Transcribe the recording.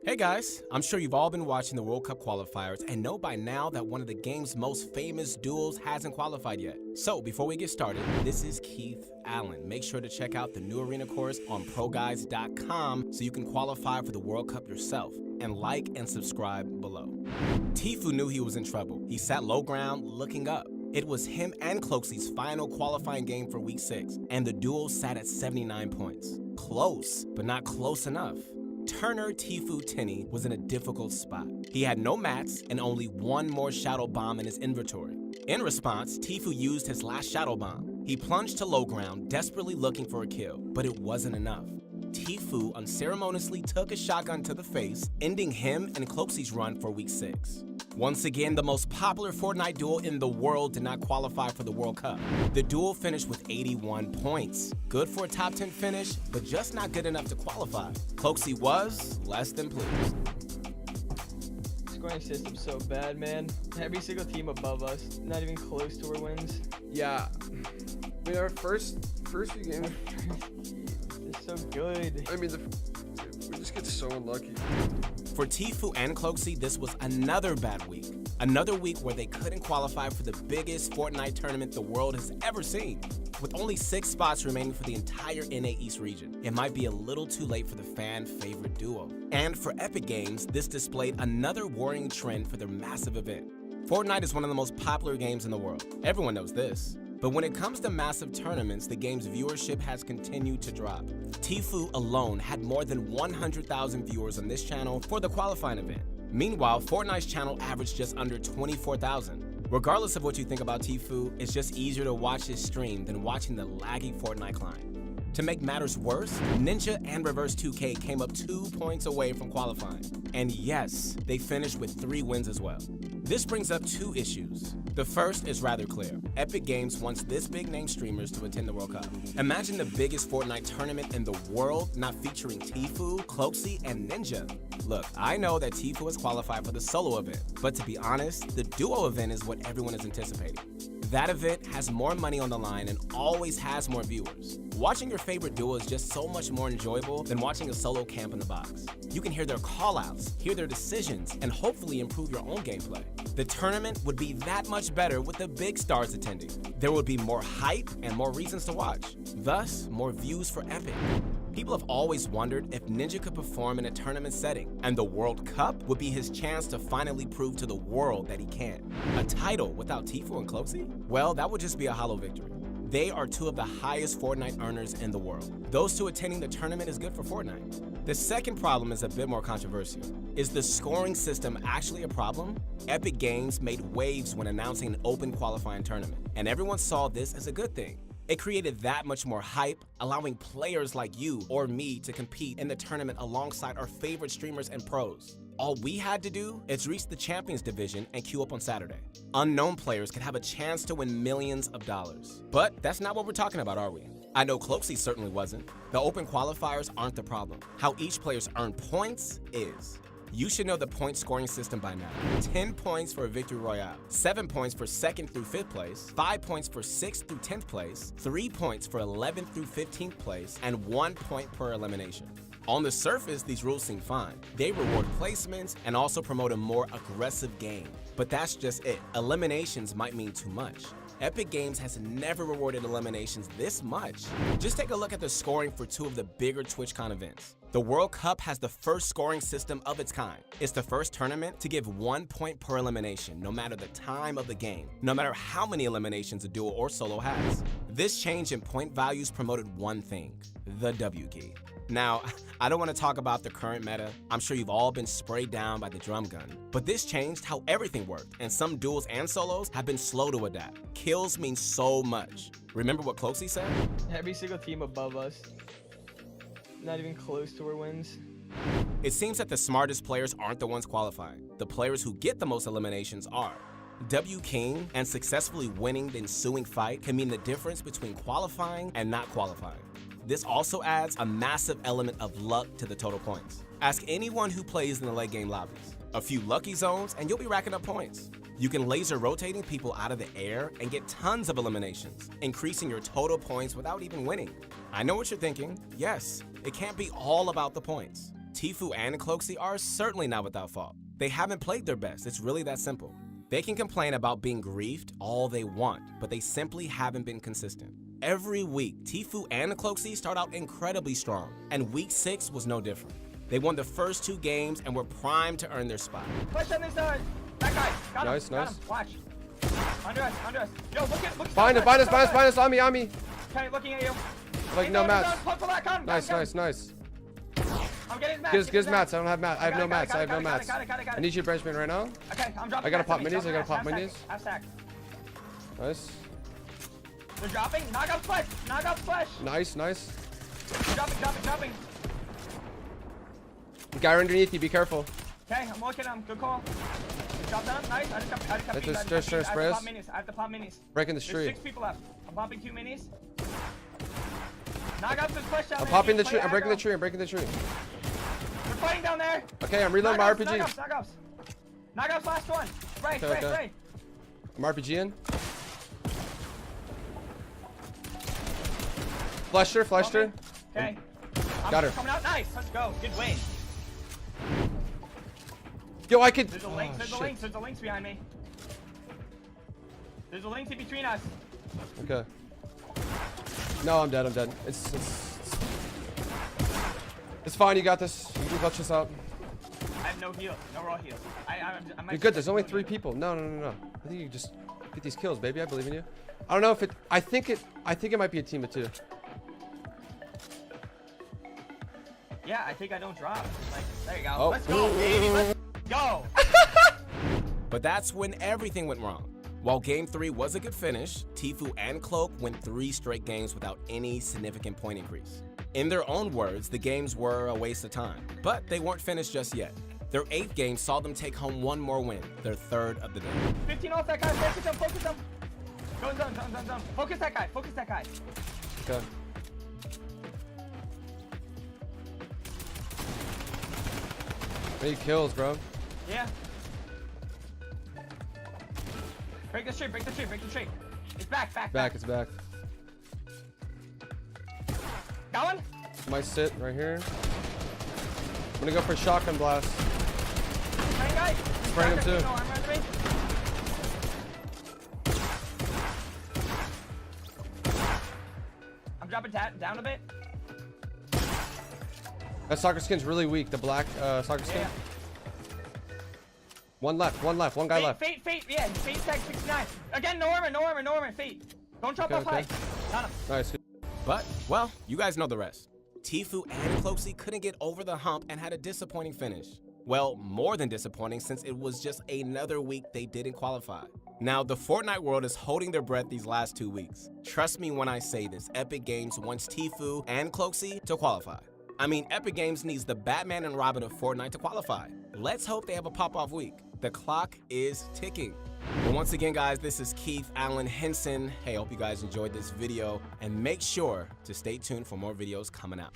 Hey guys, I'm sure you've all been watching the World Cup qualifiers and know by now that one of the game's most famous duels hasn't qualified yet. So before we get started, this is Keith Allen. Make sure to check out the new arena course on ProGuides.com so you can qualify for the World Cup yourself. And like and subscribe below. Tfue knew he was in trouble. He sat low ground looking up. It was him and Cloakzy's final qualifying game for week 6, and the duel sat at 79 points. Close, but not close enough. Turner Tfue Tinney was in a difficult spot. He had no mats and only one more shadow bomb in his inventory. In response, Tfue used his last shadow bomb. He plunged to low ground, desperately looking for a kill, but it wasn't enough. Tfue unceremoniously took a shotgun to the face, ending him and Cloakzy's run for week 6. Once again, the most popular Fortnite duel in the world did not qualify for the World Cup. The duel finished with 81 points. Good for a top 10 finish, but just not good enough to qualify. Cloakzy was less than pleased. Scoring system's so bad, man. Every single team above us, not even close to our wins. Yeah, I mean, our first few games, It's so good. I mean, we just get so unlucky. For Tfue and Cloakzy, this was another bad week. Another week where they couldn't qualify for the biggest Fortnite tournament the world has ever seen. With only 6 spots remaining for the entire NA East region, it might be a little too late for the fan-favorite duo. And for Epic Games, this displayed another worrying trend for their massive event. Fortnite is one of the most popular games in the world. Everyone knows this. But when it comes to massive tournaments, the game's viewership has continued to drop. Tfue alone had more than 100,000 viewers on this channel for the qualifying event. Meanwhile, Fortnite's channel averaged just under 24,000. Regardless of what you think about Tfue, it's just easier to watch his stream than watching the laggy Fortnite climb. To make matters worse, Ninja and Reverse 2K came up 2 points away from qualifying. And yes, they finished with 3 wins as well. This brings up 2 issues. The first is rather clear. Epic Games wants this big-name streamers to attend the World Cup. Imagine the biggest Fortnite tournament in the world not featuring Tfue, Cloakzy, and Ninja. Look, I know that Tfue has qualified for the solo event, but to be honest, the duo event is what everyone is anticipating. That event has more money on the line and always has more viewers. Watching your favorite duo is just so much more enjoyable than watching a solo camp in the box. You can hear their callouts, hear their decisions, and hopefully improve your own gameplay. The tournament would be that much better with the big stars attending. There would be more hype and more reasons to watch, thus more views for Epic. People have always wondered if Ninja could perform in a tournament setting, and the World Cup would be his chance to finally prove to the world that he can. A title without Tfue and Cloakzy? Well, that would just be a hollow victory. They are 2 of the highest Fortnite earners in the world. Those 2 attending the tournament is good for Fortnite. The second problem is a bit more controversial. Is the scoring system actually a problem? Epic Games made waves when announcing an open qualifying tournament, and everyone saw this as a good thing. It created that much more hype, allowing players like you or me to compete in the tournament alongside our favorite streamers and pros. All we had to do is reach the Champions Division and queue up on Saturday. Unknown players could have a chance to win millions of dollars. But that's not what we're talking about, are we? I know Cloakzy certainly wasn't. The open qualifiers aren't the problem. How each player's earned points is. You should know the point scoring system by now. 10 points for a victory royale, 7 points for 2nd through 5th place, 5 points for 6th through 10th place, 3 points for 11th through 15th place, and 1 point per elimination. On the surface, these rules seem fine. They reward placements and also promote a more aggressive game. But that's just it. Eliminations might mean too much. Epic Games has never rewarded eliminations this much. Just take a look at the scoring for 2 of the bigger TwitchCon events. The World Cup has the first scoring system of its kind. It's the first tournament to give 1 point per elimination, no matter the time of the game, no matter how many eliminations a duo or solo has. This change in point values promoted one thing: the W key. Now, I don't want to talk about the current meta. I'm sure you've all been sprayed down by the drum gun. But this changed how everything worked, and some duels and solos have been slow to adapt. Kills mean so much. Remember what Cloakzy said? Every single team above us, not even close to our wins. It seems that the smartest players aren't the ones qualifying. The players who get the most eliminations are. W King and successfully winning the ensuing fight can mean the difference between qualifying and not qualifying. This also adds a massive element of luck to the total points. Ask anyone who plays in the late game lobbies. A few lucky zones and you'll be racking up points. You can laser rotating people out of the air and get tons of eliminations, increasing your total points without even winning. I know what you're thinking. Yes, it can't be all about the points. Tfue and Cloakzy are certainly not without fault. They haven't played their best, it's really that simple. They can complain about being griefed all they want, but they simply haven't been consistent. Every week, Tfue and Cloakzy start out incredibly strong, and week 6 was no different. They won the first 2 games and were primed to earn their spot. Push on this side. That guy. Got him. Nice, Got nice. him. Watch. Under us. Yo, look. Find us, on me. Okay, looking at you. Like, no mats. Nice. I'm getting mats. Give us mats. I don't have mats. I have no mats. Got it. I need you to bench me right now. Okay, I'm dropping. I gotta pop mats. minis. Half stack. Nice. They're dropping. Knock out flash. Nice. Dropping. Guy underneath you. Be careful. Okay, I'm looking at him. Good call. Drop down. Nice. I just got I have to pop minis. Breaking the There's tree. 6 people left. I'm popping 2 minis. Knock out this flash down. I'm popping the tree. I'm breaking the tree. They're fighting down there. Okay, I'm reloading my RPG. Knock out last one. Spray. I'm RPGing. Flushed her. Okay. Got her. Coming out. Nice. Let's go. Good win. Yo, I could. There's a lynx. There's a lynx behind me. There's a lynx in between us. Okay. No, I'm dead. It's fine. You got this. You can clutch this out. I have no heal. No raw heals. You're good. There's only 3 people. No. I think you can just get these kills, baby. I believe in you. I don't know if it. I think it might be a team of 2. Yeah, I think I don't drop. Like, there you go. Oh. Let's go, baby. Let's go. But that's when everything went wrong. While Game 3 was a good finish, Tfue and Cloak went 3 straight games without any significant point increase. In their own words, the games were a waste of time, but they weren't finished just yet. Their 8th game saw them take home 1 more win, their 3rd of the day. 15 off that guy. Focus him. Go zone. Focus that guy. Okay. Many kills, bro. Yeah. Break the tree. It's back. It's back. Got one? Might sit right here. I'm gonna go for a shotgun blast. Spraying guy. Spraying him too. No armor under me. I'm dropping down a bit. That soccer skin's really weak. The black soccer skin. Yeah. One guy left. Fate, yeah, Fate tag 69. Again, no armor, Fate. Don't drop off high. Got him. Nice. But, well, you guys know the rest. Tfue and Cloakzy couldn't get over the hump and had a disappointing finish. Well, more than disappointing since it was just another week they didn't qualify. Now, the Fortnite world is holding their breath these last 2 weeks. Trust me when I say this, Epic Games wants Tfue and Cloakzy to qualify. I mean, Epic Games needs the Batman and Robin of Fortnite to qualify. Let's hope they have a pop-off week. The clock is ticking. But once again, guys, this is Keith Allen Henson. Hey, I hope you guys enjoyed this video, and make sure to stay tuned for more videos coming out.